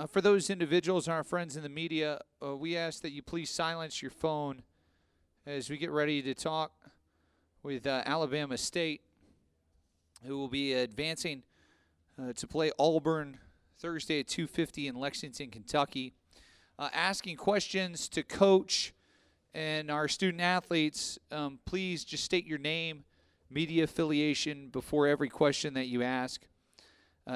For those individuals and our friends in the media, we ask that you please silence your phone as we get ready to talk with Alabama State, who will be advancing to play Auburn Thursday at 2:50 in Lexington, Kentucky. Asking questions to Coach and our student athletes, please just state your name, media affiliation before every question that you ask.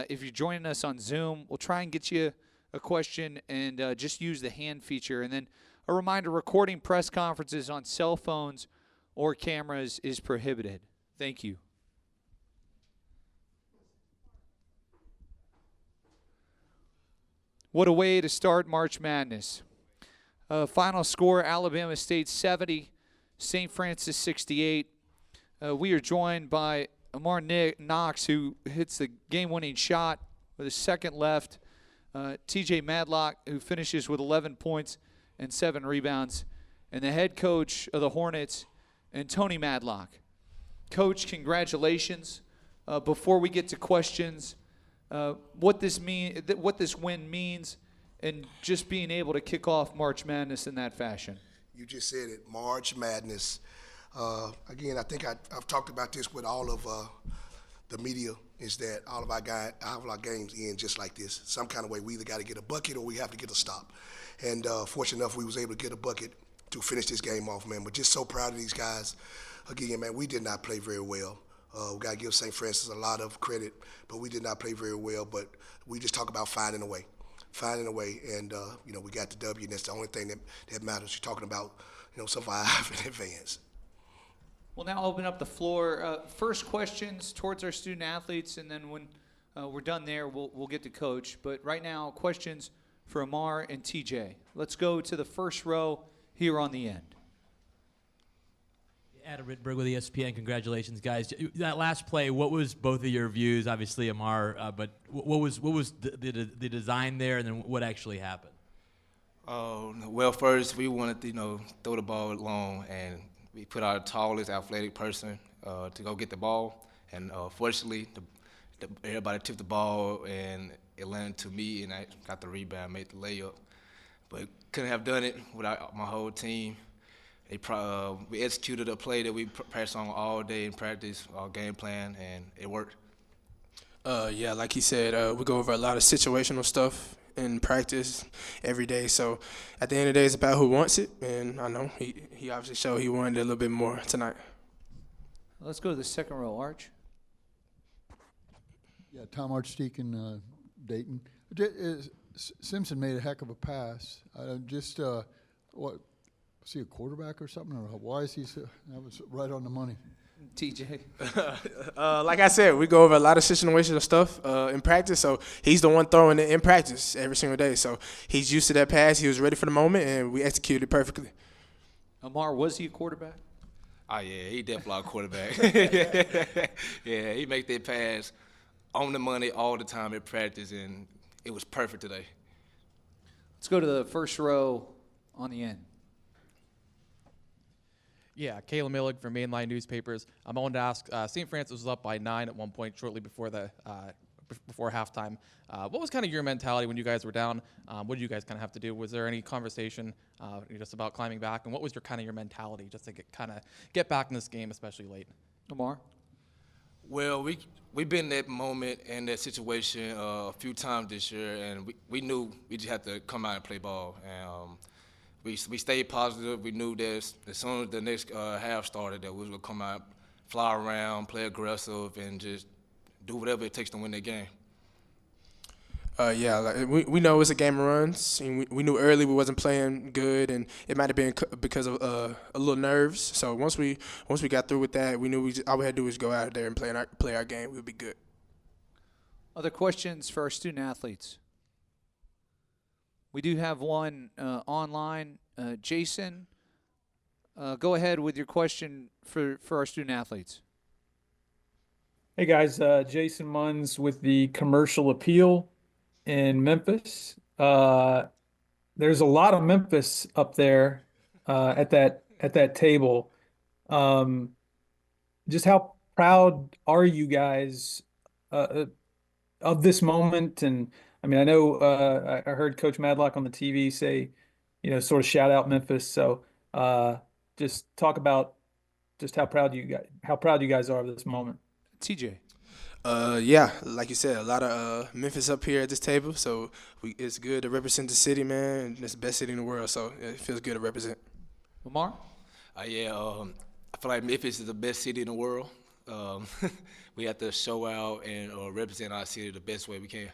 If you're joining us on Zoom, we'll try and get you a question and just use the hand feature. And then a reminder, recording press conferences on cell phones or cameras is prohibited. Thank you. What a way to start March Madness. Final score, Alabama State 70, St. Francis 68. We are joined by Amarr Knox, who hits the game-winning shot with a second left. TJ Madlock, who finishes with 11 points and 7 rebounds. And the head coach of the Hornets, and Tony Madlock. Coach, congratulations. Before we get to questions, what this win means, and just being able to kick off March Madness in that fashion. You just said it, March Madness. Again, I think I've talked about this with all of the media, is that all of our games end just like this. Some kind of way, we either got to get a bucket or we have to get a stop. And fortunate enough, we was able to get a bucket to finish this game off, man. But just so proud of these guys. Again, man, we did not play very well. We got to give St. Francis a lot of credit, but we did not play very well. But we just talk about finding a way, and we got the W, and that's the only thing that matters. You're talking about, survive and advance. We'll now open up the floor. First questions towards our student athletes, and then when we're done there, we'll get to Coach. But right now, questions for Amarr and TJ. Let's go to the first row here on the end. Adam Rittenberg with ESPN. Congratulations, guys. That last play, what was both of your views? Obviously, Amarr, but what was the design there, and then what actually happened? Well, first we wanted to throw the ball long, and we put our tallest athletic person to go get the ball, and fortunately, everybody tipped the ball, and it landed to me, and I got the rebound, made the layup, but couldn't have done it without my whole team. We executed a play that we practiced on all day in practice, our game plan, and it worked. Yeah, like he said, we go over a lot of situational stuff in practice every day. So at the end of the day, it's about who wants it, and I know he obviously showed he wanted it a little bit more tonight. Let's go to the second row, Arch. Yeah, Tom Archdeek in Dayton. Simpson made a heck of a pass. Was he a quarterback or something? Or why is he that was right on the money. TJ. Like I said, we go over a lot of situational stuff in practice. So he's the one throwing it in practice every single day. So he's used to that pass. He was ready for the moment, and we executed perfectly. Amarr, was he a quarterback? Oh, yeah, he definitely a quarterback. Yeah, he make that pass on the money all the time in practice, and it was perfect today. Let's go to the first row on the end. Yeah, Caleb Millig from Mainline Newspapers. I wanted to ask, St. Francis was up by 9 at one point shortly before before halftime. What was kind of your mentality when you guys were down? What did you guys kind of have to do? Was there any conversation just about climbing back? And what was your mentality just to get back in this game, especially late? Amarr? Well, we've been in that moment and that situation a few times this year, and we knew we just had to come out and play ball. And we stayed positive. We knew that as soon as the next half started, that we was gonna come out, fly around, play aggressive, and just do whatever it takes to win that game. We know it's a game of runs, and we knew early we wasn't playing good, and it might have been because of a little nerves. So once we got through with that, we knew all we had to do was go out there and play our game. We'd be good. Other questions for our student athletes? We do have one online. Jason, go ahead with your question for our student athletes. Hey guys, Jason Munns with the Commercial Appeal in Memphis. There's a lot of Memphis up there at that table. Just how proud are you guys of this moment. And I mean, I know I heard Coach Madlock on the TV say, sort of shout out Memphis. So just talk about just how proud you guys are of this moment. TJ. Yeah, like you said, a lot of Memphis up here at this table, so it's good to represent the city, man. And it's the best city in the world, so it feels good to represent. Lamar? Yeah, I feel like Memphis is the best city in the world. We have to show out and represent our city the best way we can.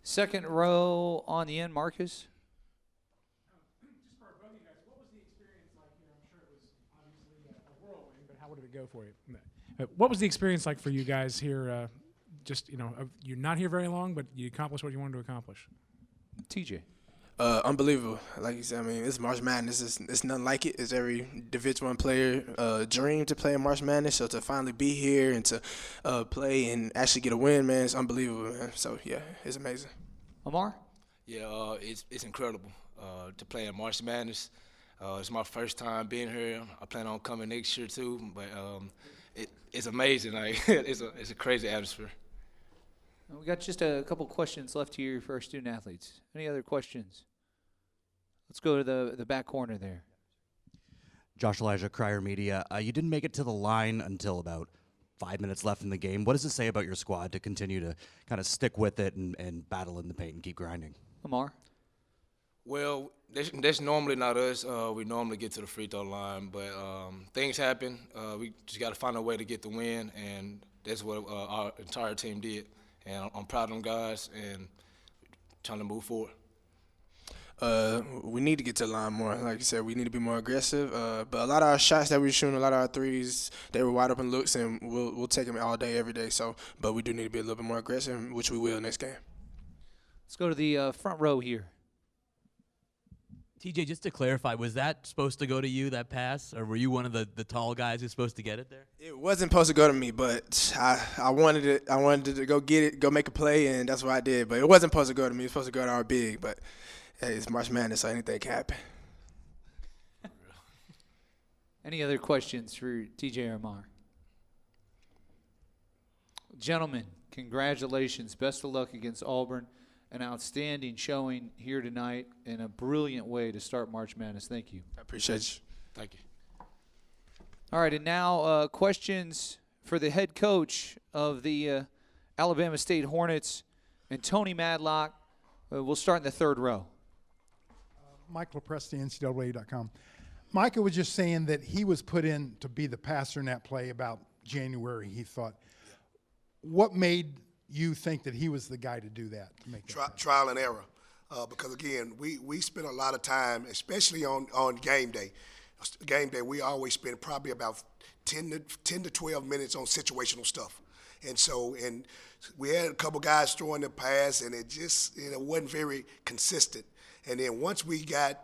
Second row on the end, Marcus. Just for both of you guys, what was the experience like here? I'm sure it was obviously a whirlwind, but how did it go for you? What was the experience like for you guys here? You're not here very long, but you accomplished what you wanted to accomplish. TJ. Unbelievable. Like you said, I mean, it's March Madness. It's nothing like it. It's every Division I player dream to play in March Madness. So to finally be here and to play and actually get a win, man, it's unbelievable, man. So, yeah, it's amazing. Amarr? Yeah, it's incredible to play in March Madness. It's my first time being here. I plan on coming next year too, but it's amazing. Like it's a crazy atmosphere. We got just a couple questions left here for our student athletes. Any other questions? Let's go to the back corner there. Josh Elijah, Crier Media. You didn't make it to the line until about 5 minutes left in the game. What does it say about your squad to continue to kind of stick with it and battle in the paint and keep grinding? Amarr? Well, that's normally not us. We normally get to the free throw line, but things happen. We just got to find a way to get the win, and that's what our entire team did. And I'm proud of them guys and trying to move forward. We need to get to the line more. Like you said, we need to be more aggressive. But a lot of our shots that we were shooting, a lot of our threes, they were wide open looks, and we'll take them all day, every day. So, but we do need to be a little bit more aggressive, which we will next game. Let's go to the front row here. TJ, just to clarify, was that supposed to go to you, that pass, or were you one of the tall guys who's supposed to get it there? It wasn't supposed to go to me, but I wanted it. I wanted to go get it, go make a play, and that's what I did. But it wasn't supposed to go to me. It was supposed to go to our big. But hey, it's March Madness, so anything can happen. Any other questions for TJ or Amarr? Gentlemen, congratulations. Best of luck against Auburn. An outstanding showing here tonight and a brilliant way to start March Madness. Thank you. I appreciate you. Thank you. All right, and now questions for the head coach of the Alabama State Hornets and Tony Madlock. We'll start in the third row. Mike LaPresti, NCAA.com. Micah was just saying that he was put in to be the passer in that play about January, he thought. What made you think that he was the guy to do that? To make that trial and error. Because, again, we spend a lot of time, especially on game day. Game day, we always spend probably about 10 to 12 minutes on situational stuff. And we had a couple guys throwing the pass, and it just wasn't very consistent. And then once we got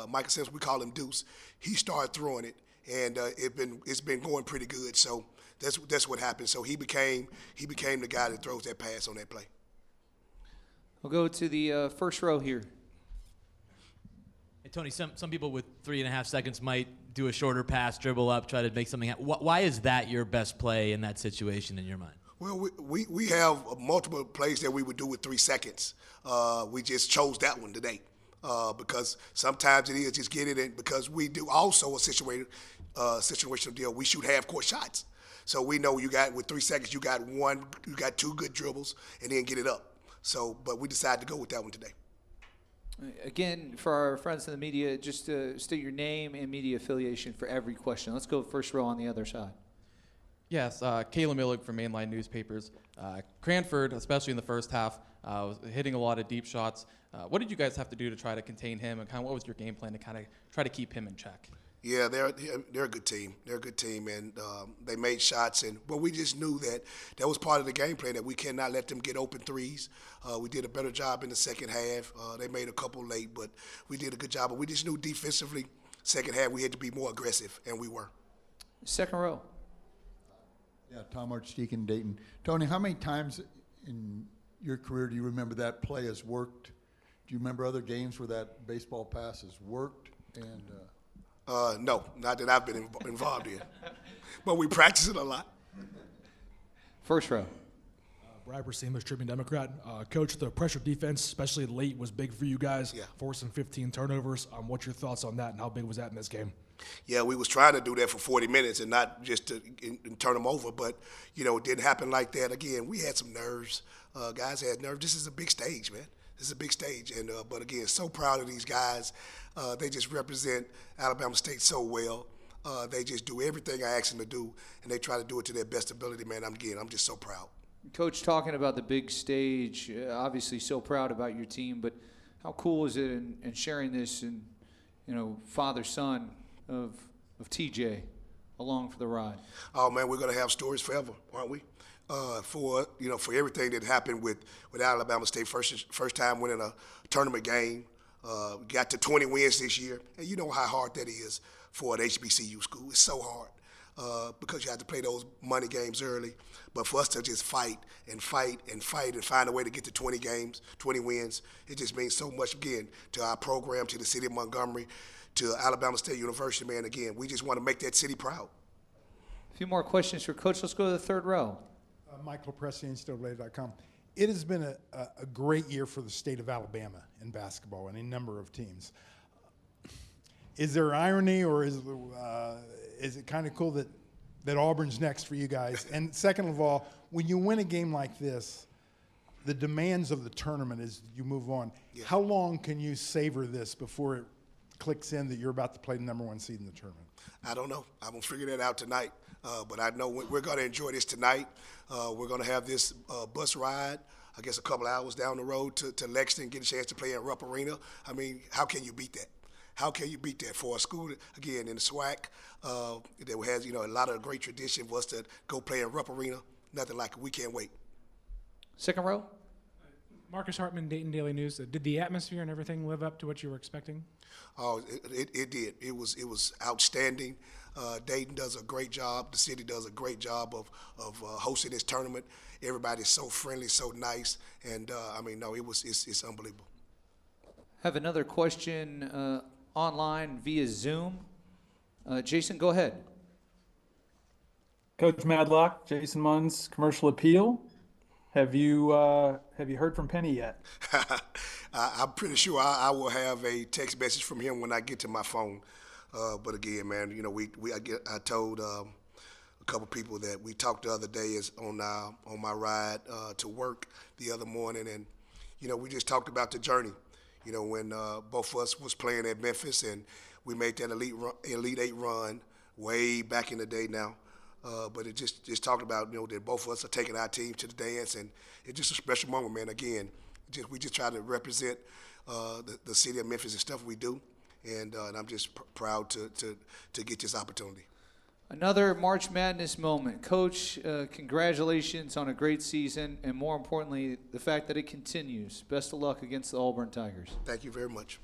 Michael Sims, we call him Deuce, he started throwing it, and it's been going pretty good. So that's what happened. So he became the guy that throws that pass on that play. We'll go to the first row here. Hey, Tony, some people with 3.5 seconds might do a shorter pass, dribble up, try to make something happen. Why is that your best play in that situation in your mind? Well, we have multiple plays that we would do with 3 seconds. We just chose that one today because sometimes it is just get it in, because we do also a situational deal. We shoot half-court shots. So we know with 3 seconds, you got 2 good dribbles and then get it up. So, but we decided to go with that one today. Again, for our friends in the media, just state your name and media affiliation for every question. Let's go first row on the other side. Yes, Kayla Millig from Mainline Newspapers. Cranford, especially in the first half, was hitting a lot of deep shots. What did you guys have to do to try to contain him, and kind of what was your game plan to kind of try to keep him in check? Yeah, they're a good team. They're a good team, and they made shots. But we just knew that was part of the game plan, that we cannot let them get open threes. We did a better job in the second half. They made a couple late, but we did a good job. But we just knew defensively, second half, we had to be more aggressive, and we were. Second row. Yeah, Tom Archdeacon, Dayton. Tony, how many times in your career do you remember that play has worked? Do you remember other games where that baseball pass has worked? And no, not that I've been involved in. But we practice it a lot. First row. Brad Racines, Tribune Democrat. Coach, the pressure defense, especially late, was big for you guys, forcing 15 turnovers. What's your thoughts on that, and how big was that in this game? Yeah, we was trying to do that for 40 minutes and not just to and turn them over, but, you know, it didn't happen like that. Again, we had some nerves. Guys had nerves. This is a big stage, man. This is a big stage. And but, again, so proud of these guys. They just represent Alabama State so well. They just do everything I ask them to do, and they try to do it to their best ability, man. I'm just so proud. Coach, talking about the big stage, obviously so proud about your team, but how cool is it in sharing this and, you know, father-son of TJ along for the ride? Oh, man, we're going to have stories forever, aren't we? For everything that happened with Alabama State, first time winning a tournament game, got to 20 wins this year, and you know how hard that is for an HBCU school. It's so hard because you have to play those money games early. But for us to just fight and fight and fight and find a way to get to 20 games, 20 wins, it just means so much, again, to our program, to the city of Montgomery, to Alabama State University, man. Again, we just want to make that city proud. A few more questions for Coach. Let's go to the third row. Michael LaPresti, NCAA.com. It has been a great year for the state of Alabama in basketball and a number of teams. Is there irony, or is it kind of cool that Auburn's next for you guys? And second of all, when you win a game like this, the demands of the tournament as you move on, how long can you savor this before it clicks in that you're about to play the #1 seed in the tournament? I don't know. I'm going to figure that out tonight. But I know we're going to enjoy this tonight. We're going to have this bus ride, I guess, a couple hours down the road to Lexington, get a chance to play in Rupp Arena. I mean, how can you beat that? How can you beat that for a school, again, in the SWAC that has, a lot of great tradition for us to go play in Rupp Arena? Nothing like it. We can't wait. Second row. Marcus Hartman, Dayton Daily News. Did the atmosphere and everything live up to what you were expecting? Oh, it did. It was outstanding. Dayton does a great job. The city does a great job of hosting this tournament. Everybody's so friendly, so nice, and it's unbelievable. Have another question online via Zoom. Jason, go ahead. Coach Madlock, Jason Munns, Commercial Appeal. Have you heard from Penny yet? I'm pretty sure I will have a text message from him when I get to my phone. But again, man, I told a couple people that we talked the other day on my ride to work the other morning, and we just talked about the journey. When both of us was playing at Memphis, and we made that Elite Eight run way back in the day now. But it just talked about that both of us are taking our team to the dance, and it's just a special moment, man. Again, we just try to represent the city of Memphis and stuff we do. And I'm just proud to get this opportunity. Another March Madness moment. Coach, congratulations on a great season, and more importantly, the fact that it continues. Best of luck against the Auburn Tigers. Thank you very much.